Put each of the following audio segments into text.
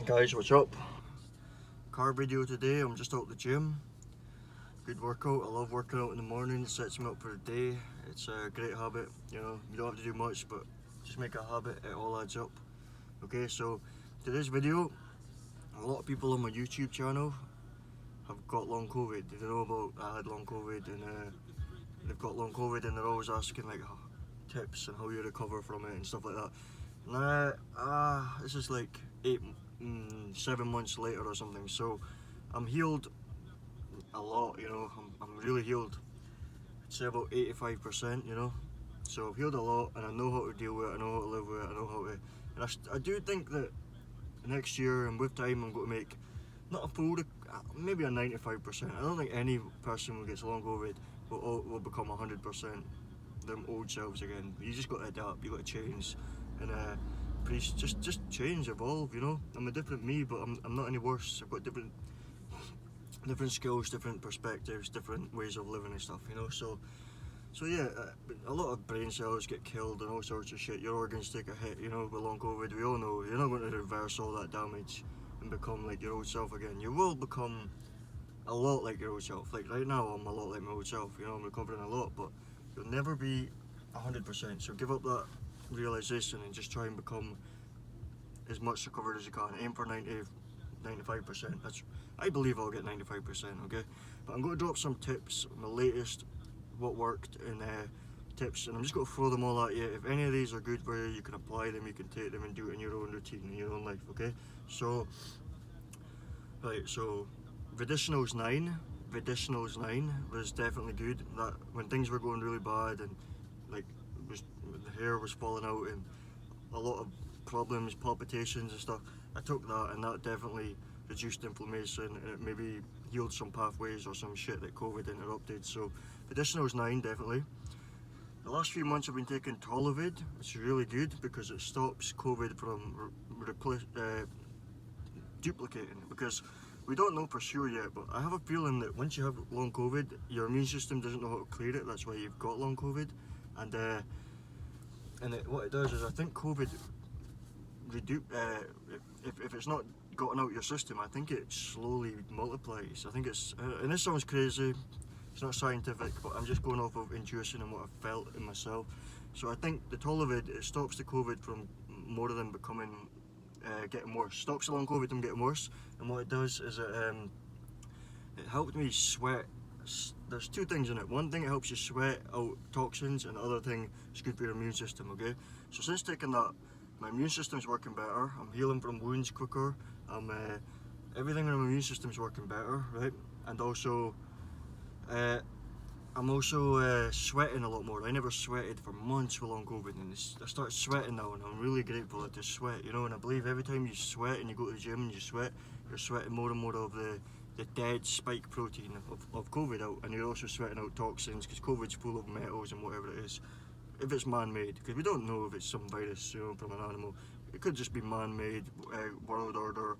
Guys, what's up? Car video today. I'm just out the gym. Good workout. I love working out in the morning. It sets me up for the day. It's a great habit. You know, you don't have to do much, but just make a habit. It all adds up. Okay, so today's video, a lot of people on my YouTube channel have got long COVID. They know about I had long COVID, and they've got long COVID, and they're always asking like tips and how you recover from it and stuff like that. And this is like 7 months later or something, so I'm healed a lot, you know. I'm really healed. I'd say about 85%, you know. So I've healed a lot, and I know how to deal with it, I know how to live with it, I know how to, and I do think that next year and with time I'm going to make not a full, maybe a 95%. I don't think any person who gets long COVID will become 100% them old selves again. You just got to adapt, you got to change, and please just change, evolve, you know. I'm a different me, but I'm not any worse. I've got different skills, different perspectives, different ways of living and stuff, you know. So yeah, a lot of brain cells get killed and all sorts of shit. Your organs take a hit, you know, with long COVID. We all know you're not going to reverse all that damage and become like your old self again. You will become a lot like your old self. Like right now, I'm a lot like my old self, you know. I'm recovering a lot, but you'll never be 100%. So give up that realization and just try and become as much recovered as you can. Aim for 95%. I believe I'll get 95%, okay? But I'm going to drop some tips, my latest, what worked, and tips, and I'm just going to throw them all at you. If any of these are good for you, you can apply them, you can take them and do it in your own routine, in your own life, okay? So, right, so Vedicinals 9 was definitely good. That when things were going really bad and like the hair was falling out and a lot of problems, palpitations and stuff, I took that, and that definitely reduced inflammation, and it maybe healed some pathways or some shit that COVID interrupted. So Vedicinals 9 definitely. The last few months I've been taking TOLLOVID. It's really good because it stops COVID from duplicating, because we don't know for sure yet, but I have a feeling that once you have long COVID, your immune system doesn't know how to clear it. That's why you've got long COVID, and what it does is, I think COVID if it's not gotten out your system, I think it slowly multiplies. I think it's and this sounds crazy, it's not scientific, but I'm just going off of intuition and what I've felt in myself. So I think the TOLLOVID, it stops the COVID from more of them becoming getting worse. Stops the long COVID from getting worse, and what it does is it helped me sweat. There's two things in it. One thing, it helps you sweat out toxins, and the other thing, it's good for your immune system, okay? So since taking that, my immune system's working better. I'm healing from wounds quicker. Everything in my immune system's working better, right? And also, I'm also sweating a lot more. I never sweated for months with long COVID, and I started sweating now, and I'm really grateful that I sweat, you know. And I believe every time you sweat and you go to the gym and you sweat, you're sweating more and more of the dead spike protein of COVID out, and you're also sweating out toxins, because COVID's full of metals and whatever it is. If it's man-made, because we don't know if it's some virus, you know, from an animal. It could just be man-made, world order,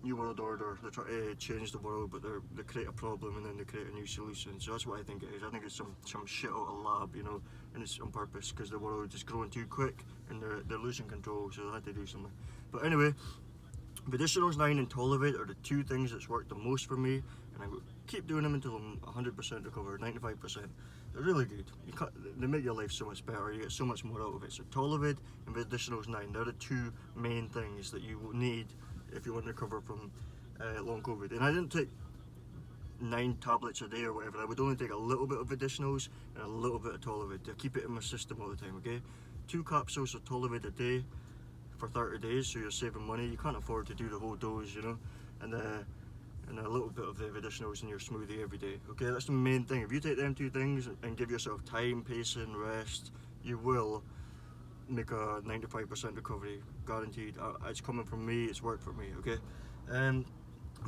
new world order. They're trying to change the world, but they create a problem and then they create a new solution. So that's what I think it is. I think it's some shit out of lab, you know, and it's on purpose, because the world is growing too quick and they're losing control, so they had to do something. But anyway, Vedicinals 9 and TOLLOVID are the two things that's worked the most for me, and I keep doing them until I'm 100% recovered, 95%. They're really good. They make your life so much better. You get so much more out of it. So TOLLOVID and Vedicinals 9, they're the two main things that you will need if you want to recover from long COVID. And I didn't take 9 tablets a day or whatever. I would only take a little bit of Vedicinals and a little bit of TOLLOVID to keep it in my system all the time, okay? 2 capsules of TOLLOVID a day for 30 days, so you're saving money. You can't afford to do the whole dose, you know, and a little bit of the Vedicinals in your smoothie every day, okay? That's the main thing. If you take them 2 things and give yourself time, pacing, rest, you will make a 95% recovery, guaranteed. It's coming from me, it's worked for me, okay? And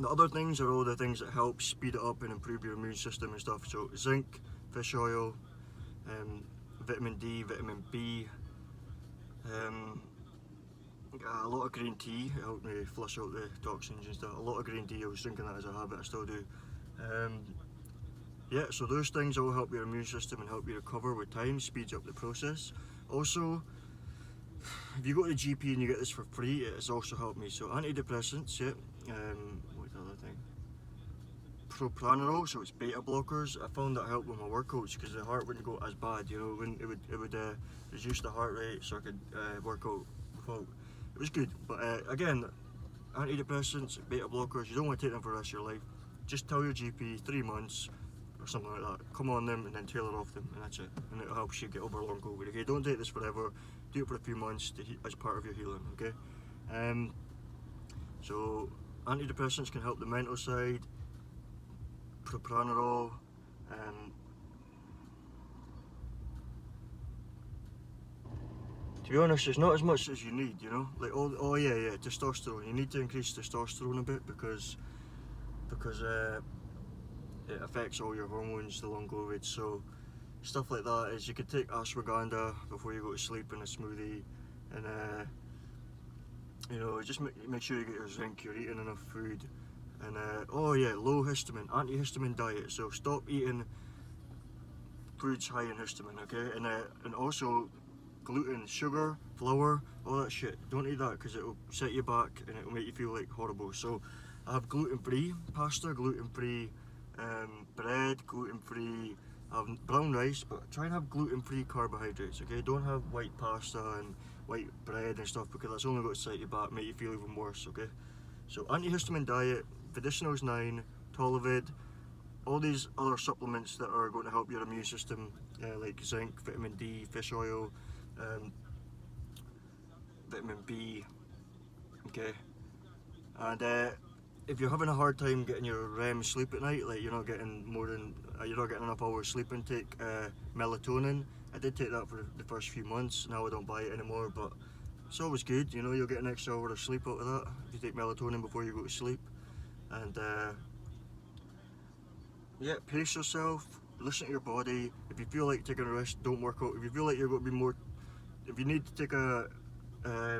the other things are all the things that help speed it up and improve your immune system and stuff. So zinc, fish oil, vitamin D, vitamin B, a lot of green tea. It helped me flush out the toxins and stuff. A lot of green tea, I was drinking that as a habit, I still do. Yeah, so those things all help your immune system and help you recover with time, speeds up the process. Also, if you go to the GP and you get this for free, it has also helped me. So antidepressants, yeah. What's the other thing? Propranolol, so it's beta blockers. I found that helped with my workouts because the heart wouldn't go as bad. You know, it would reduce the heart rate, so I could work out without. It was good, but again, antidepressants, beta blockers. You don't want to take them for the rest of your life. Just tell your GP 3 months or something like that. Come on them and then tailor off them, and that's it. And it'll help you get over long COVID. Okay, don't take this forever. Do it for a few months as part of your healing. Okay. So antidepressants can help the mental side. Propranolol. To be honest, it's not as much as you need. You know, like oh yeah, testosterone. You need to increase testosterone a bit because it affects all your hormones, the long COVID. So stuff like that is you could take ashwaganda before you go to sleep in a smoothie, and you know, just make sure you get your zinc, you're eating enough food, and oh yeah, low-histamine, anti-histamine diet. So stop eating foods high in histamine, okay, and also gluten, sugar, flour, all that shit. Don't eat that because it'll set you back and it'll make you feel like horrible. So I have gluten-free pasta, gluten-free bread, gluten-free. I have brown rice, but try and have gluten-free carbohydrates. Okay, don't have white pasta and white bread and stuff because that's only going to set you back, make you feel even worse. Okay, so antihistamine diet, Vedicinals 9, TOLLOVID, all these other supplements that are going to help your immune system, like zinc, vitamin D, fish oil, vitamin B. Okay, and if you're having a hard time getting your REM sleep at night, like you're not getting enough hours sleeping, take melatonin. I did take that for the first few months. Now I don't buy it anymore, but it's always good. You know, you'll get an extra hour of sleep out of that if you take melatonin before you go to sleep. And yeah, pace yourself. Listen to your body. If you feel like taking a rest, don't work out. If you feel like you're going to be more, if you need to take a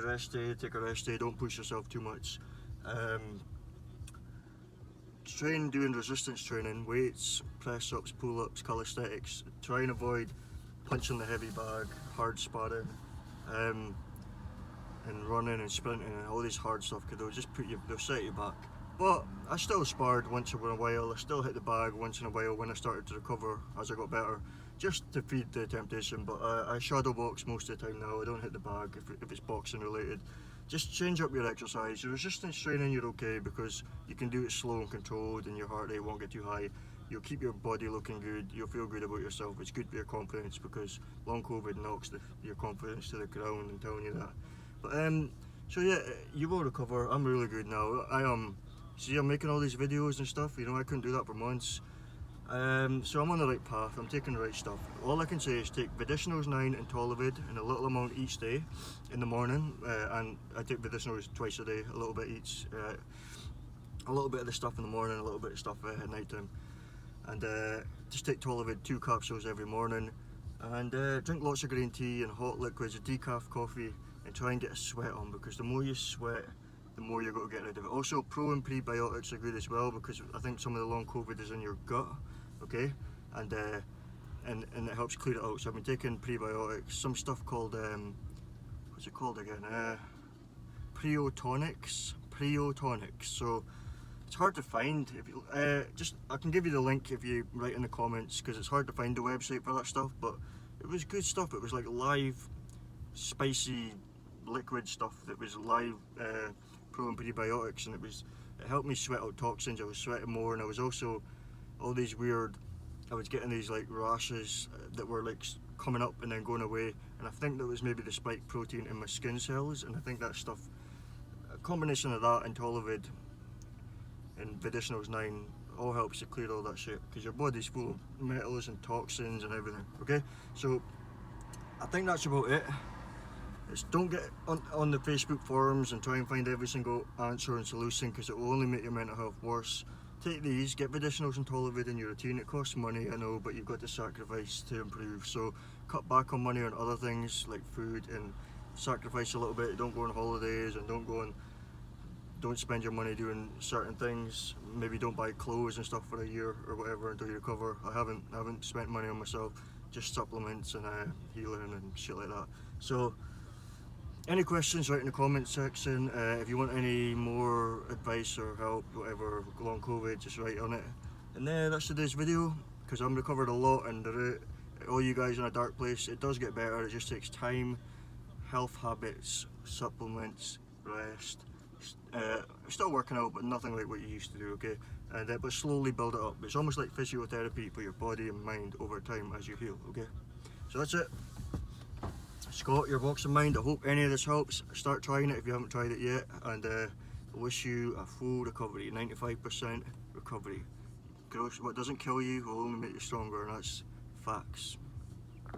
rest day, take a rest day. Don't push yourself too much. Train doing resistance training, weights, press ups, pull ups, calisthenics. Try and avoid punching the heavy bag, hard sparring, and running and sprinting and all this hard stuff because they'll set you back. But I still sparred once in a while. I still hit the bag once in a while when I started to recover as I got better, just to feed the temptation. But I shadow box most of the time now. I don't hit the bag if it's boxing related. Just change up your exercise. Your resistance training, you're okay because you can do it slow and controlled, and your heart rate won't get too high. You'll keep your body looking good. You'll feel good about yourself. It's good for your confidence because long COVID knocks your confidence to the ground. I'm telling you that. But so yeah, you will recover. I'm really good now. See, I'm making all these videos and stuff. You know, I couldn't do that for months. So I'm on the right path. I'm taking the right stuff. All I can say is take Vedicinals 9 and TOLLOVID in a little amount each day in the morning, and I take Vedicinals twice a day, a little bit each. A little bit of the stuff in the morning, a little bit of stuff at night time, and just take TOLLOVID 2 capsules every morning, and drink lots of green tea and hot liquids, decaf coffee, and try and get a sweat on because the more you sweat, the more you're going to get rid of it. Also, pro and prebiotics are good as well because I think some of the long COVID is in your gut, okay, and it helps clear it out. So I've been taking prebiotics, some stuff called what's it called again? Preo Tonix. So it's hard to find. If you I can give you the link if you write in the comments because it's hard to find the website for that stuff. But it was good stuff. It was like live, spicy liquid stuff that was live pro and prebiotics, and it helped me sweat out toxins. I was sweating more, and I was also all these weird. I was getting these like rashes that were like coming up and then going away, and I think that was maybe the spike protein in my skin cells, and I think that stuff, a combination of that and TOLLOVID and Vedicinals 9 all helps to clear all that shit because your body's full of metals and toxins and everything. Okay, so I think that's about it. Don't get on the Facebook forums and try and find every single answer and solution because it will only make your mental health worse. Take these, get Vedicinals and TOLLOVID in your routine. It costs money, I know, but you've got to sacrifice to improve. So cut back on money on other things like food and sacrifice a little bit. Don't go on holidays and don't spend your money doing certain things. Maybe don't buy clothes and stuff for a year or whatever until you recover. I haven't spent money on myself, just supplements and healing and shit like that. So Any questions, write in the comment section. If you want any more advice or help, whatever, long COVID, just write on it. And that's today's video, because I'm recovered a lot, and all you guys in a dark place, it does get better, it just takes time, health habits, supplements, rest. Still working out, but nothing like what you used to do, okay? And but slowly build it up. It's almost like physiotherapy for your body and mind over time as you heal, okay? So that's it. Scott, your boxing mind. I hope any of this helps. Start trying it if you haven't tried it yet, and I wish you a full recovery, 95% recovery. What doesn't kill you will only make you stronger, and that's facts.